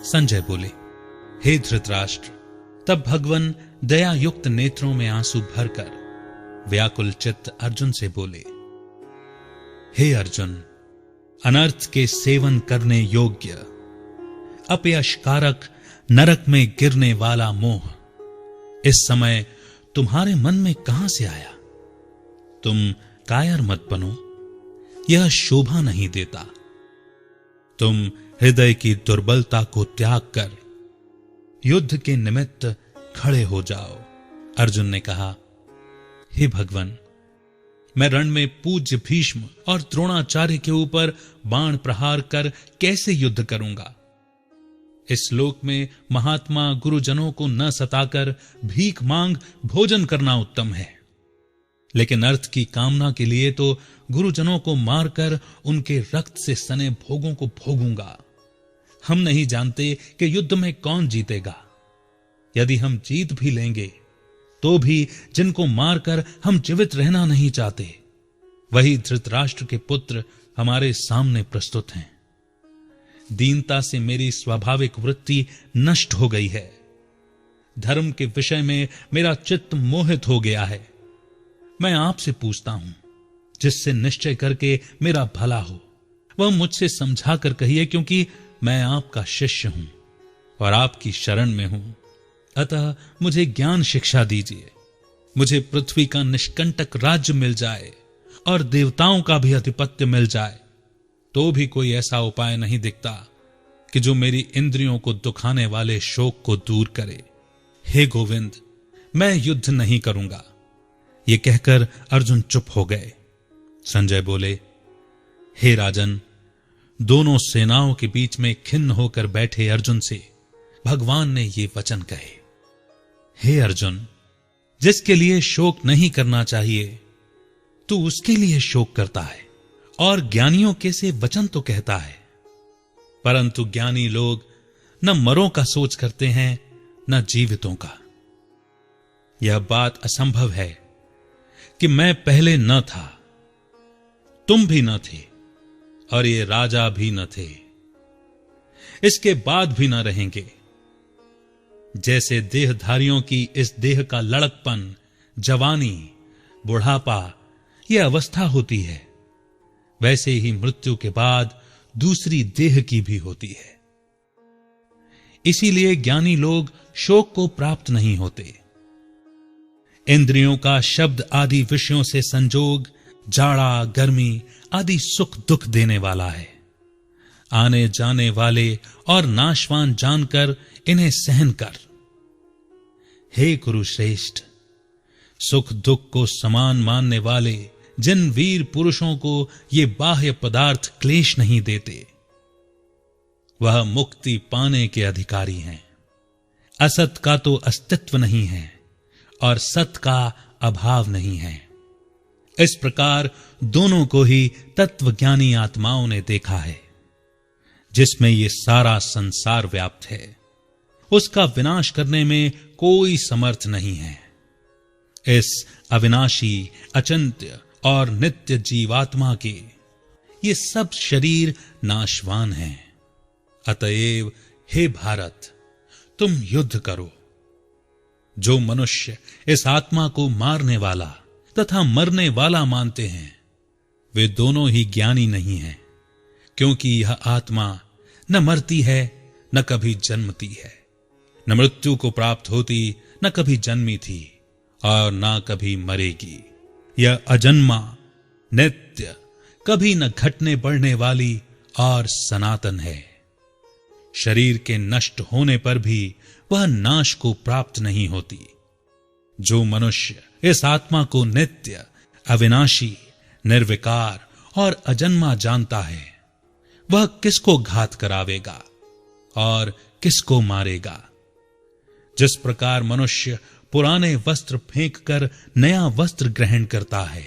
संजय बोले, हे धृतराष्ट्र। तब भगवान दया युक्त नेत्रों में आंसू भरकर व्याकुल चित्त अर्जुन से बोले, हे अर्जुन, अनर्थ के सेवन करने योग्य अपयशकारक नरक में गिरने वाला मोह इस समय तुम्हारे मन में कहां से आया? तुम कायर मत बनो, यह शोभा नहीं देता। तुम हृदय की दुर्बलता को त्याग कर युद्ध के निमित्त खड़े हो जाओ। अर्जुन ने कहा, हे भगवान, मैं रण में पूज्य भीष्म और द्रोणाचार्य के ऊपर बाण प्रहार कर कैसे युद्ध करूंगा? इस लोक में महात्मा गुरुजनों को न सताकर भीख मांग भोजन करना उत्तम है, लेकिन अर्थ की कामना के लिए तो गुरुजनों को मारकर उनके रक्त से सने भोगों को भोगूंगा। हम नहीं जानते कि युद्ध में कौन जीतेगा। यदि हम जीत भी लेंगे तो भी जिनको मारकर हम जीवित रहना नहीं चाहते, वही धृतराष्ट्र के पुत्र हमारे सामने प्रस्तुत हैं। दीनता से मेरी स्वाभाविक वृत्ति नष्ट हो गई है। धर्म के विषय में मेरा चित्त मोहित हो गया है। मैं आपसे पूछता हूं, जिससे निश्चय करके मेरा भला हो, वह मुझसे समझा कर कहिए, क्योंकि मैं आपका शिष्य हूं और आपकी शरण में हूं। अतः मुझे ज्ञान शिक्षा दीजिए। मुझे पृथ्वी का निष्कंटक राज्य मिल जाए और देवताओं का भी आधिपत्य मिल जाए, तो भी कोई ऐसा उपाय नहीं दिखता कि जो मेरी इंद्रियों को दुखाने वाले शोक को दूर करे। हे गोविंद, मैं युद्ध नहीं करूंगा। ये कहकर अर्जुन चुप हो गए। संजय बोले, हे राजन, दोनों सेनाओं के बीच में खिन्न होकर बैठे अर्जुन से भगवान ने ये वचन कहे, हे अर्जुन, जिसके लिए शोक नहीं करना चाहिए तू उसके लिए शोक करता है, और ज्ञानियों के से वचन तो कहता है, परंतु ज्ञानी लोग न मरों का सोच करते हैं न जीवितों का। यह बात असंभव है कि मैं पहले न था, तुम भी न थे, और ये राजा भी न थे, इसके बाद भी न रहेंगे। जैसे देहधारियों की इस देह का लड़कपन, जवानी, बुढ़ापा यह अवस्था होती है, वैसे ही मृत्यु के बाद दूसरी देह की भी होती है। इसीलिए ज्ञानी लोग शोक को प्राप्त नहीं होते। इंद्रियों का शब्द आदि विषयों से संजोग जाड़ा गर्मी आदि सुख दुख देने वाला है। आने जाने वाले और नाशवान जानकर इन्हें सहन कर। हे कुरुश्रेष्ठ, सुख दुख को समान मानने वाले जिन वीर पुरुषों को ये बाह्य पदार्थ क्लेश नहीं देते, वह मुक्ति पाने के अधिकारी हैं। असत का तो अस्तित्व नहीं है और सत का अभाव नहीं है। इस प्रकार दोनों को ही तत्वज्ञानी आत्माओं ने देखा है। जिसमें ये सारा संसार व्याप्त है, उसका विनाश करने में कोई समर्थ नहीं है। इस अविनाशी, अचिंत्य और नित्य जीवात्मा के ये सब शरीर नाशवान हैं। अतएव हे भारत, तुम युद्ध करो। जो मनुष्य इस आत्मा को मारने वाला तथा मरने वाला मानते हैं, वे दोनों ही ज्ञानी नहीं हैं, क्योंकि यह आत्मा न मरती है न कभी जन्मती है, न मृत्यु को प्राप्त होती न कभी जन्मी थी और न कभी मरेगी। यह अजन्मा, नित्य, कभी न घटने बढ़ने वाली और सनातन है। शरीर के नष्ट होने पर भी वह नाश को प्राप्त नहीं होती। जो मनुष्य इस आत्मा को नित्य, अविनाशी, निर्विकार और अजन्मा जानता है, वह किसको घात करावेगा और किसको मारेगा। जिस प्रकार मनुष्य पुराने वस्त्र फेंककर नया वस्त्र ग्रहण करता है,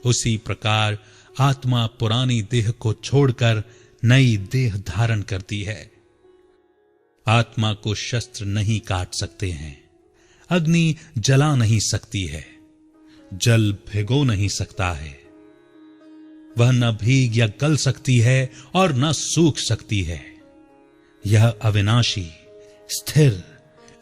उसी प्रकार आत्मा पुरानी देह को छोड़कर नई देह धारण करती है। आत्मा को शस्त्र नहीं काट सकते हैं, अग्नि जला नहीं सकती है, जल भिगो नहीं सकता है। वह न भीग या गल सकती है और न सूख सकती है। यह अविनाशी, स्थिर,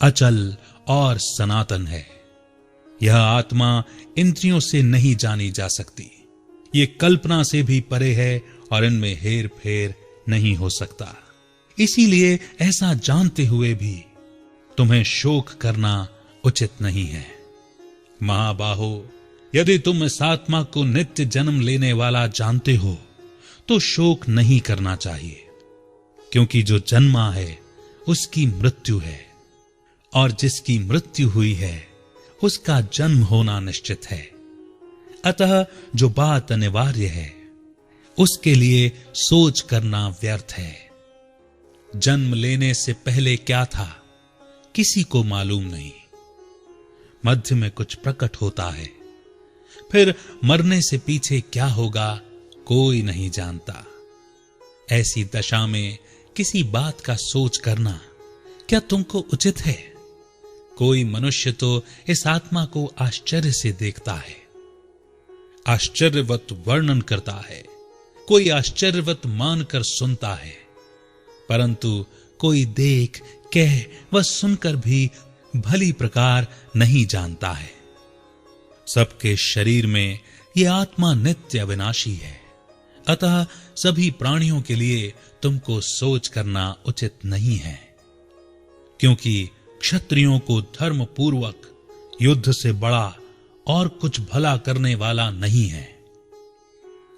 अचल और सनातन है। यह आत्मा इंद्रियों से नहीं जानी जा सकती। ये कल्पना से भी परे है और इनमें हेर फेर नहीं हो सकता। इसीलिए ऐसा जानते हुए भी तुम्हें शोक करना उचित नहीं है। महाबाहो, यदि तुम इस आत्मा को नित्य जन्म लेने वाला जानते हो तो शोक नहीं करना चाहिए, क्योंकि जो जन्मा है उसकी मृत्यु है, और जिसकी मृत्यु हुई है उसका जन्म होना निश्चित है। अतः जो बात अनिवार्य है उसके लिए सोच करना व्यर्थ है। जन्म लेने से पहले क्या था किसी को मालूम नहीं। मध्य में कुछ प्रकट होता है, फिर मरने से पीछे क्या होगा कोई नहीं जानता। ऐसी दशा में किसी बात का सोच करना क्या तुमको उचित है? कोई मनुष्य तो इस आत्मा को आश्चर्य से देखता है, आश्चर्यवत वर्णन करता है, कोई आश्चर्यवत मानकर सुनता है, परंतु कोई देख कह व सुनकर भी भली प्रकार नहीं जानता है। सबके शरीर में यह आत्मा नित्य अविनाशी है। अतः सभी प्राणियों के लिए तुमको सोच करना उचित नहीं है, क्योंकि क्षत्रियों को धर्म पूर्वक युद्ध से बड़ा और कुछ भला करने वाला नहीं है।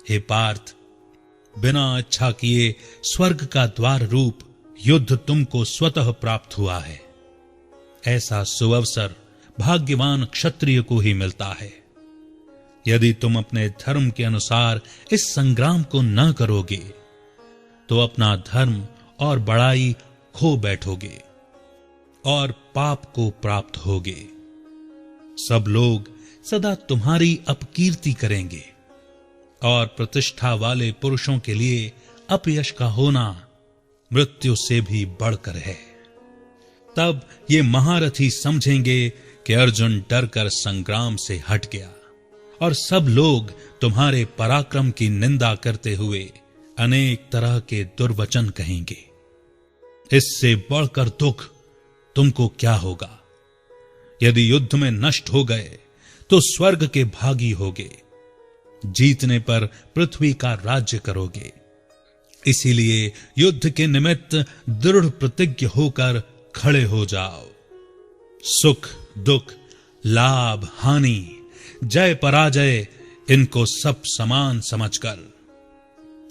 हे पार्थ, बिना इच्छा किए स्वर्ग का द्वार रूप युद्ध तुमको स्वतः प्राप्त हुआ है। ऐसा सुअवसर भाग्यवान क्षत्रिय को ही मिलता है। यदि तुम अपने धर्म के अनुसार इस संग्राम को न करोगे तो अपना धर्म और बड़ाई खो बैठोगे और पाप को प्राप्त होगे। सब लोग सदा तुम्हारी अपकीर्ति करेंगे, और प्रतिष्ठा वाले पुरुषों के लिए अपयश का होना मृत्यु से भी बढ़कर है। तब ये महारथी समझेंगे कि अर्जुन डरकर संग्राम से हट गया, और सब लोग तुम्हारे पराक्रम की निंदा करते हुए अनेक तरह के दुर्वचन कहेंगे। इससे बढ़कर दुख तुमको क्या होगा? यदि युद्ध में नष्ट हो गए तो स्वर्ग के भागी होगे, जीतने पर पृथ्वी का राज्य करोगे। इसीलिए युद्ध के निमित्त दृढ़ प्रतिज्ञ होकर खड़े हो जाओ। सुख दुख, लाभ हानि, जय पराजय, इनको सब समान समझकर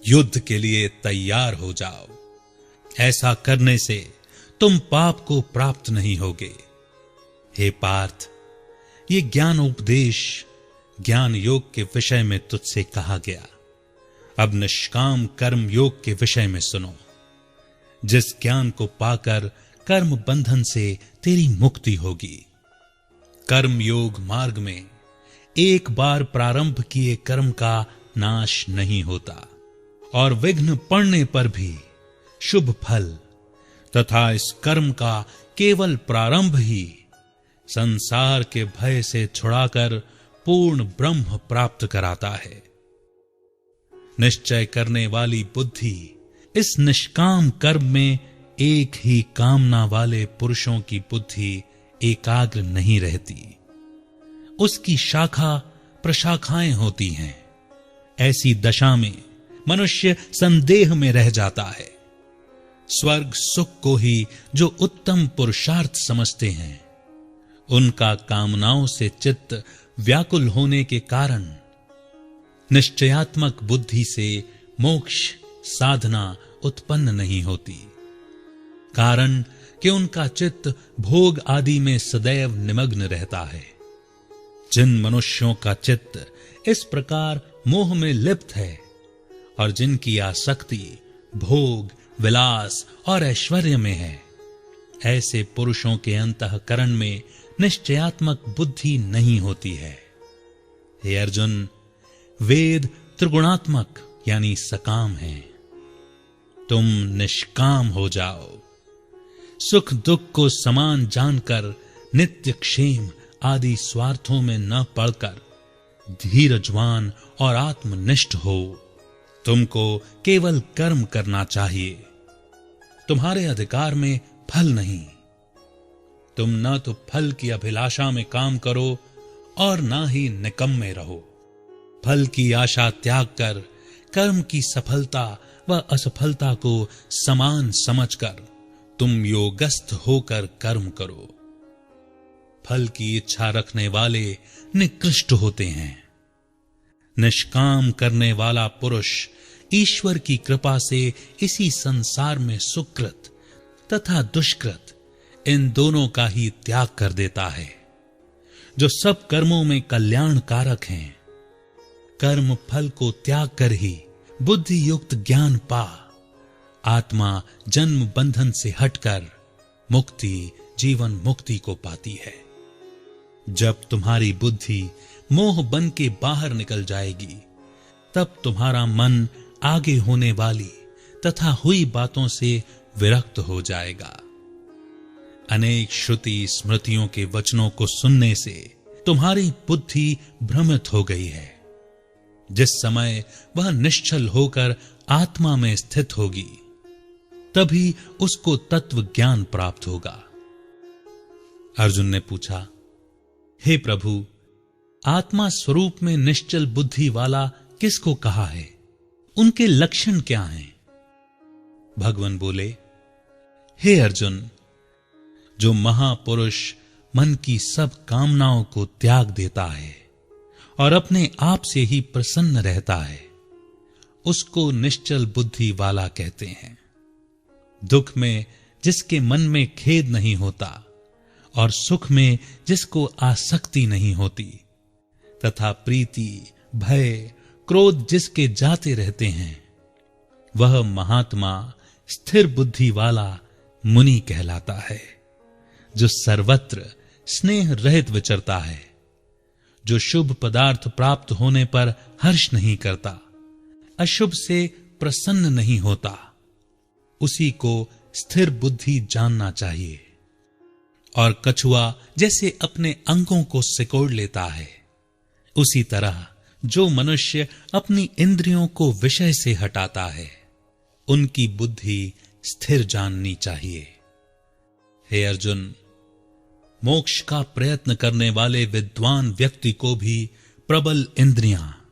युद्ध के लिए तैयार हो जाओ। ऐसा करने से तुम पाप को प्राप्त नहीं होगे। हे पार्थ, ये ज्ञान उपदेश ज्ञान योग के विषय में तुझसे कहा गया। अब निष्काम कर्म योग के विषय में सुनो। जिस ज्ञान को पाकर कर्म बंधन से तेरी मुक्ति होगी। कर्म योग मार्ग में एक बार प्रारंभ किए कर्म का नाश नहीं होता, और विघ्न पड़ने पर भी शुभ फल तथा इस कर्म का केवल प्रारंभ ही संसार के भय से छुड़ाकर पूर्ण ब्रह्म प्राप्त कराता है। निश्चय करने वाली बुद्धि इस निष्काम कर्म में एक ही कामना वाले पुरुषों की बुद्धि एकाग्र नहीं रहती। उसकी शाखा प्रशाखाएं होती हैं। ऐसी दशा में मनुष्य संदेह में रह जाता है। स्वर्ग सुख को ही जो उत्तम पुरुषार्थ समझते हैं, उनका कामनाओं से चित्त व्याकुल होने के कारण निश्चयात्मक बुद्धि से मोक्ष साधना उत्पन्न नहीं होती। कारण कि उनका चित्त भोग आदि में सदैव निमग्न रहता है। जिन मनुष्यों का चित्त इस प्रकार मोह में लिप्त है और जिनकी आसक्ति भोग, विलास और ऐश्वर्य में है, ऐसे पुरुषों के अंतःकरण में निश्चयात्मक बुद्धि नहीं होती है। हे अर्जुन, वेद त्रिगुणात्मक यानी सकाम है। तुम निष्काम हो जाओ। सुख दुख को समान जानकर नित्य क्षेम आदि स्वार्थों में न पड़कर धीरजवान और आत्मनिष्ठ हो। तुमको केवल कर्म करना चाहिए। तुम्हारे अधिकार में फल नहीं। तुम न तो फल की अभिलाषा में काम करो और ना ही निकम्मे रहो। फल की आशा त्याग कर कर्म की सफलता व असफलता को समान समझकर तुम योगस्थ होकर कर्म करो। फल की इच्छा रखने वाले निकृष्ट होते हैं। निष्काम करने वाला पुरुष ईश्वर की कृपा से इसी संसार में सुकृत तथा दुष्कृत इन दोनों का ही त्याग कर देता है, जो सब कर्मों में कल्याण कारक हैं। कर्म फल को त्याग कर ही बुद्धि युक्त ज्ञान पा आत्मा जन्म बंधन से हटकर मुक्ति जीवन मुक्ति को पाती है। जब तुम्हारी बुद्धि मोह बन के बाहर निकल जाएगी, तब तुम्हारा मन आगे होने वाली तथा हुई बातों से विरक्त हो जाएगा। अनेक श्रुति स्मृतियों के वचनों को सुनने से तुम्हारी बुद्धि भ्रमित हो गई है। जिस समय वह निश्चल होकर आत्मा में स्थित होगी, तभी उसको तत्व ज्ञान प्राप्त होगा। अर्जुन ने पूछा, हे प्रभु, आत्मा स्वरूप में निश्चल बुद्धि वाला किसको कहा है? उनके लक्षण क्या हैं? भगवान बोले, हे अर्जुन, जो महापुरुष मन की सब कामनाओं को त्याग देता है और अपने आप से ही प्रसन्न रहता है, उसको निश्चल बुद्धि वाला कहते हैं। दुख में जिसके मन में खेद नहीं होता और सुख में जिसको आसक्ति नहीं होती, तथा प्रीति भय क्रोध जिसके जाते रहते हैं, वह महात्मा स्थिर बुद्धि वाला मुनि कहलाता है, जो सर्वत्र स्नेह रहित विचरता है, जो शुभ पदार्थ प्राप्त होने पर हर्ष नहीं करता, अशुभ से प्रसन्न नहीं होता, उसी को स्थिर बुद्धि जानना चाहिए। और कछुआ जैसे अपने अंगों को सिकोड़ लेता है, उसी तरह जो मनुष्य अपनी इंद्रियों को विषय से हटाता है, उनकी बुद्धि स्थिर जाननी चाहिए। हे अर्जुन, मोक्ष का प्रयत्न करने वाले विद्वान व्यक्ति को भी प्रबल इंद्रियां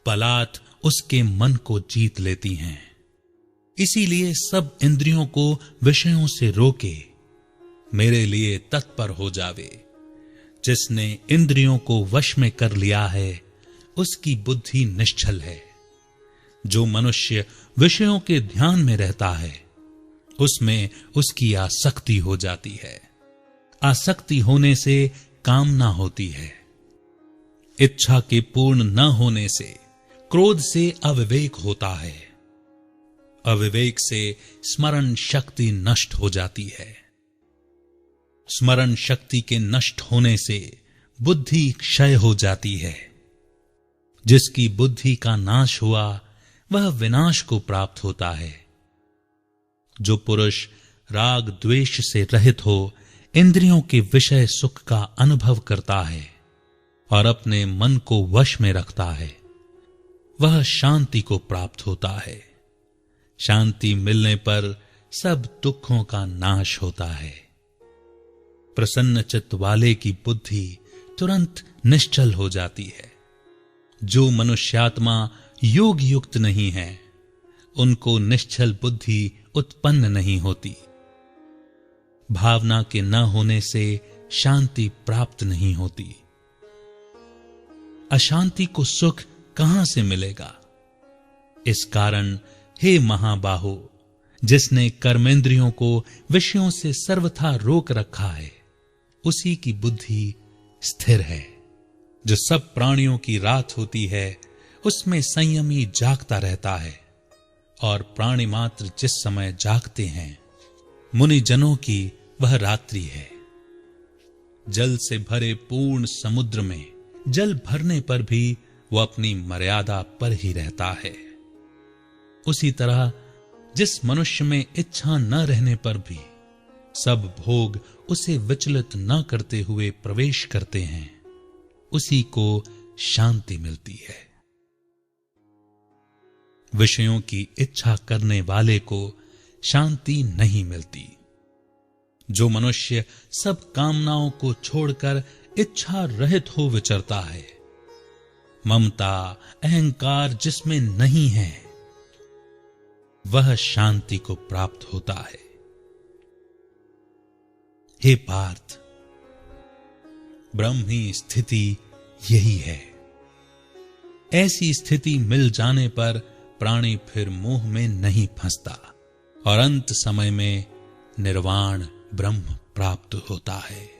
पलात उसके मन को जीत लेती हैं। इसीलिए सब इंद्रियों को विषयों से रोके मेरे लिए तत्पर हो जावे। जिसने इंद्रियों को वश में कर लिया है, उसकी बुद्धि निश्चल है। जो मनुष्य विषयों के ध्यान में रहता है, उसमें उसकी आसक्ति हो जाती है। आसक्ति होने से कामना होती है। इच्छा के पूर्ण न होने से क्रोध से अविवेक होता है। अविवेक से स्मरण शक्ति नष्ट हो जाती है। स्मरण शक्ति के नष्ट होने से बुद्धि क्षय हो जाती है। जिसकी बुद्धि का नाश हुआ, वह विनाश को प्राप्त होता है। जो पुरुष राग द्वेष से रहित हो इंद्रियों के विषय सुख का अनुभव करता है और अपने मन को वश में रखता है, वह शांति को प्राप्त होता है। शांति मिलने पर सब दुखों का नाश होता है। प्रसन्न चित्त वाले की बुद्धि तुरंत निश्चल हो जाती है। जो मनुष्यात्मा योग युक्त नहीं है, उनको निश्चल बुद्धि उत्पन्न नहीं होती। भावना के न होने से शांति प्राप्त नहीं होती। अशांति को सुख कहां से मिलेगा? इस कारण हे महाबाहो, जिसने कर्मेंद्रियों को विषयों से सर्वथा रोक रखा है, उसी की बुद्धि स्थिर है। जो सब प्राणियों की रात होती है, उसमें संयमी जागता रहता है, और प्राणी मात्र जिस समय जागते हैं, मुनि जनों की वह रात्रि है। जल से भरे पूर्ण समुद्र में जल भरने पर भी वह अपनी मर्यादा पर ही रहता है। उसी तरह जिस मनुष्य में इच्छा न रहने पर भी सब भोग उसे विचलित न करते हुए प्रवेश करते हैं, उसी को शांति मिलती है। विषयों की इच्छा करने वाले को शांति नहीं मिलती। जो मनुष्य सब कामनाओं को छोड़कर इच्छा रहित हो विचरता है, ममता अहंकार जिसमें नहीं है, वह शांति को प्राप्त होता है। हे पार्थ, ब्रह्मी स्थिति यही है। ऐसी स्थिति मिल जाने पर प्राणी फिर मोह में नहीं फंसता और अंत समय में निर्वाण ब्रह्म प्राप्त होता है।